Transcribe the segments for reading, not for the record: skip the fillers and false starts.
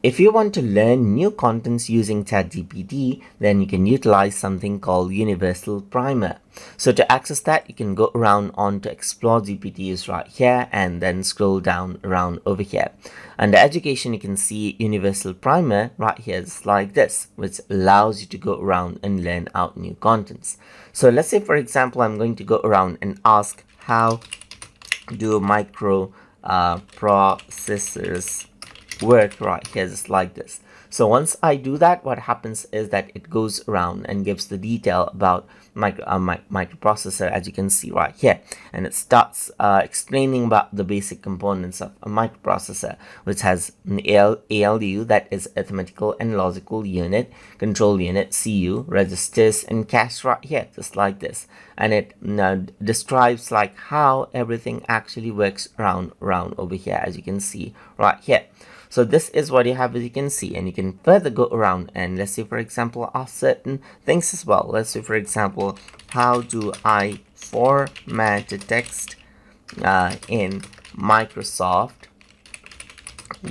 If you want to learn new contents using ChatGPT, then you can utilize something called Universal Primer. So to access that, you can go around on to Explore GPTs right here and then scroll down around over here. Under Education, you can see Universal Primer right here, just like this, which allows you to go around and learn out new contents. So let's say, for example, I'm going to go around and ask how do micro processors work right here, just like this. So once I do that, what happens is that it goes around and gives the detail about microprocessor, as you can see right here, and it starts explaining about the basic components of a microprocessor, which has an ALU, that is arithmetical and logical unit, control unit, CU, registers, and cache right here, just like this. And it describes like how everything actually works around over here, as you can see right here. So this is what you have, as you can see, and you can further go around and let's say, for example, ask certain things as well. Let's say, for example, how do I format the text in Microsoft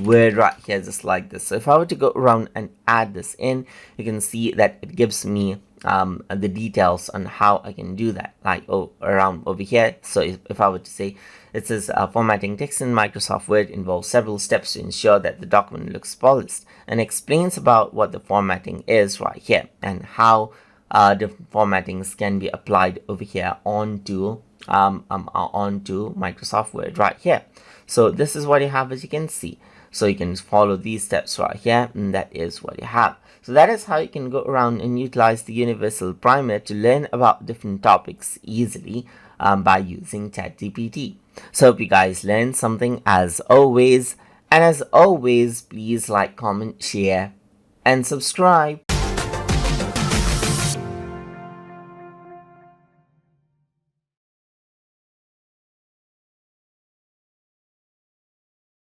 Word right here, just like this. So if I were to go around and add this in, you can see that it gives me the details on how I can do that, like around over here. So if I were to say, it says formatting text in Microsoft Word involves several steps to ensure that the document looks polished, and explains about what the formatting is right here and how different formattings can be applied over here onto Microsoft Word right here. So this is what you have, as you can see. So you can follow these steps right here, and that is what you have. So that is how you can go around and utilize the Universal Primer to learn about different topics easily by using ChatGPT. So hope you guys learned something as always. And as always, please like, comment, share, and subscribe.